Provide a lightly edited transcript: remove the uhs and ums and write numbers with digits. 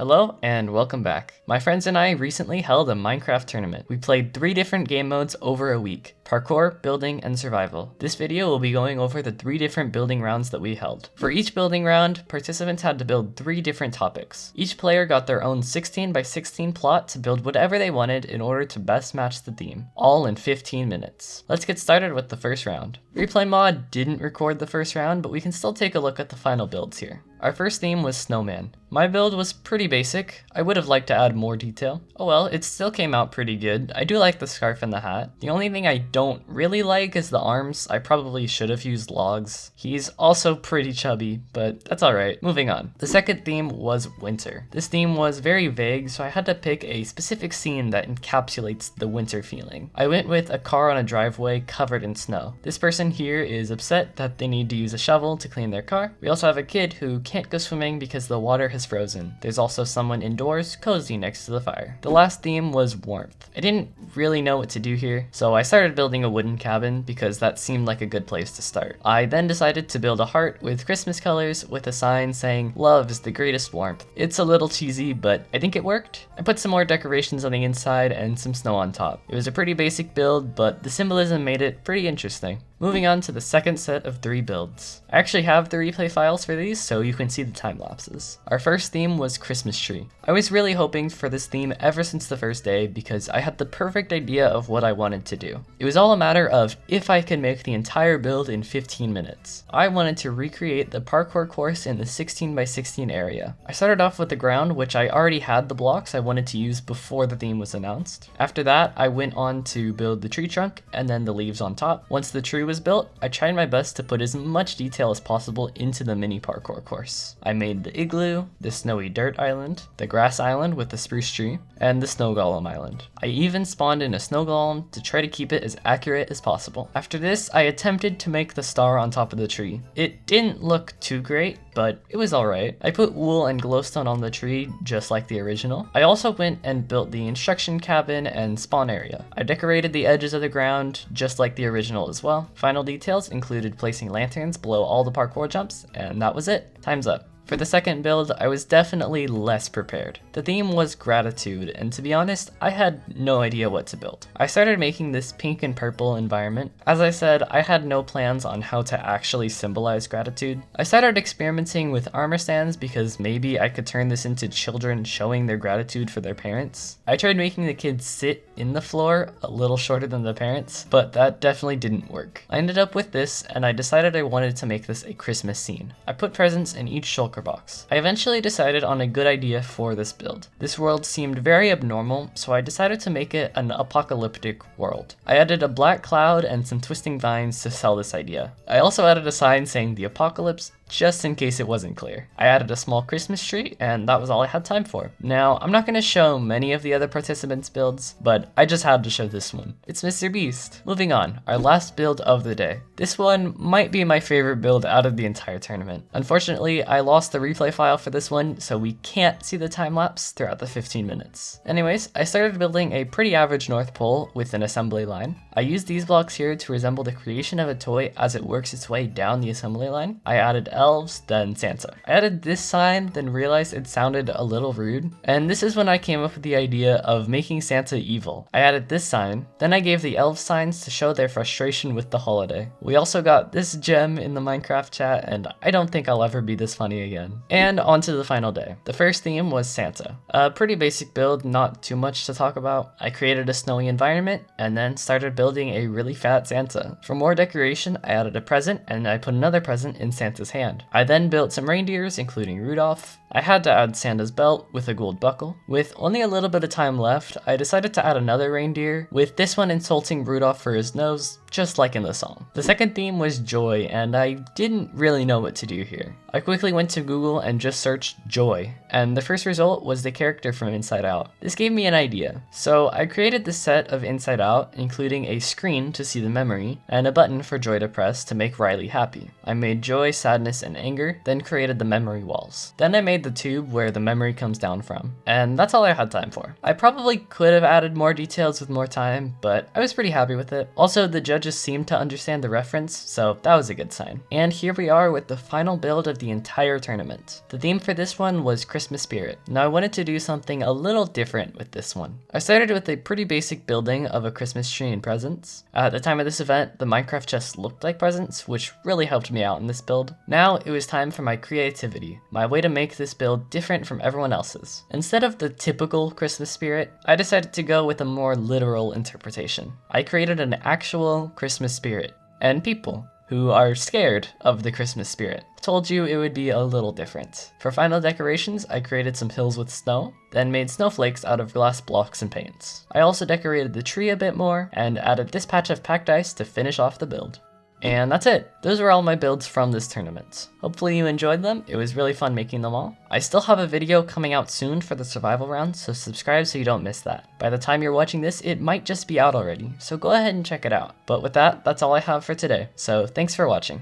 Hello and welcome back. My friends and I recently held a Minecraft tournament. We played 3 different game modes over a week: parkour, building, and survival. This video will be going over the 3 different building rounds that we held. For each building round, participants had to build 3 different topics. Each player got their own 16 by 16 plot to build whatever they wanted in order to best match the theme, all in 15 minutes. Let's get started with the first round. ReplayMod didn't record the first round, but we can still take a look at the final builds here. Our first theme was Snowman. My build was pretty basic. I would have liked to add more detail. Oh well, it still came out pretty good. I do like the scarf and the hat. The only thing I don't really like is the arms. I probably should have used logs. He's also pretty chubby, but that's alright. Moving on. The second theme was winter. This theme was very vague, so I had to pick a specific scene that encapsulates the winter feeling. I went with a car on a driveway covered in snow. This person here is upset that they need to use a shovel to clean their car. We also have a kid who can't go swimming because the water has frozen. There's also someone indoors, cozy next to the fire. The last theme was warmth. I didn't really know what to do here, so I started building a wooden cabin because that seemed like a good place to start. I then decided to build a heart with Christmas colors with a sign saying, "Love is the greatest warmth." It's a little cheesy, but I think it worked. I put some more decorations on the inside and some snow on top. It was a pretty basic build, but the symbolism made it pretty interesting. Moving on to the second set of 3 builds. I actually have the replay files for these, so you can see the time lapses. Our first theme was Christmas tree. I was really hoping for this theme ever since the first day because I had the perfect idea of what I wanted to do. It was all a matter of if I could make the entire build in 15 minutes. I wanted to recreate the parkour course in the 16 by 16 area. I started off with the ground, which I already had the blocks I wanted to use before the theme was announced. After that, I went on to build the tree trunk and then the leaves on top. Once the tree was built, I tried my best to put as much detail as possible into the mini parkour course. I made the igloo, the snowy dirt island, the grass island with the spruce tree, and the snow golem island. I even spawned in a snow golem to try to keep it as accurate as possible. After this, I attempted to make the star on top of the tree. It didn't look too great, but it was alright. I put wool and glowstone on the tree just like the original. I also went and built the instruction cabin and spawn area. I decorated the edges of the ground just like the original as well. Final details included placing lanterns below all the parkour jumps, and that was it. Time's up. For the second build, I was definitely less prepared. The theme was gratitude, and to be honest, I had no idea what to build. I started making this pink and purple environment. As I said, I had no plans on how to actually symbolize gratitude. I started experimenting with armor stands because maybe I could turn this into children showing their gratitude for their parents. I tried making the kids sit in the floor a little shorter than the parents, but that definitely didn't work. I ended up with this, and I decided I wanted to make this a Christmas scene. I put presents in each shulker box. I eventually decided on a good idea for this build. This world seemed very abnormal, so I decided to make it an apocalyptic world. I added a black cloud and some twisting vines to sell this idea. I also added a sign saying the apocalypse, just in case it wasn't clear. I added a small Christmas tree, and that was all I had time for. Now, I'm not going to show many of the other participants' builds, but I just had to show this one. It's Mr. Beast. Moving on, our last build of the day. This one might be my favorite build out of the entire tournament. Unfortunately, I lost the replay file for this one, so we can't see the time lapse throughout the 15 minutes. Anyways, I started building a pretty average North Pole with an assembly line. I used these blocks here to resemble the creation of a toy as it works its way down the assembly line. I added elves, then Santa. I added this sign, then realized it sounded a little rude, and this is when I came up with the idea of making Santa evil. I added this sign, then I gave the elf signs to show their frustration with the holiday. We also got this gem in the Minecraft chat, and I don't think I'll ever be this funny again. And on to the final day. The first theme was Santa. A pretty basic build, not too much to talk about. I created a snowy environment, and then started building a really fat Santa. For more decoration, I added a present, and I put another present in Santa's hand. I then built some reindeers, including Rudolph. I had to add Santa's belt with a gold buckle. With only a little bit of time left, I decided to add another reindeer, with this one insulting Rudolph for his nose, just like in the song. The second theme was joy, and I didn't really know what to do here. I quickly went to Google and just searched joy, and the first result was the character from Inside Out. This gave me an idea. So I created the set of Inside Out, including a screen to see the memory, and a button for Joy to press to make Riley happy. I made joy, sadness, sadness and anger, then created the memory walls. Then I made the tube where the memory comes down from. And that's all I had time for. I probably could have added more details with more time, but I was pretty happy with it. Also, the judges seemed to understand the reference, so that was a good sign. And here we are with the final build of the entire tournament. The theme for this one was Christmas spirit. Now I wanted to do something a little different with this one. I started with a pretty basic building of a Christmas tree and presents. At the time of this event, the Minecraft chests looked like presents, which really helped me out in this build. Now it was time for my creativity, my way to make this build different from everyone else's. Instead of the typical Christmas spirit, I decided to go with a more literal interpretation. I created an actual Christmas spirit and people who are scared of the Christmas spirit. Told you it would be a little different. For final decorations, I created some hills with snow, then made snowflakes out of glass blocks and paints. I also decorated the tree a bit more, and added this patch of packed ice to finish off the build. And that's it. Those were all my builds from this tournament. Hopefully you enjoyed them. It was really fun making them all. I still have a video coming out soon for the survival round, so subscribe so you don't miss that. By the time you're watching this, it might just be out already, so go ahead and check it out. But with that, that's all I have for today. So thanks for watching.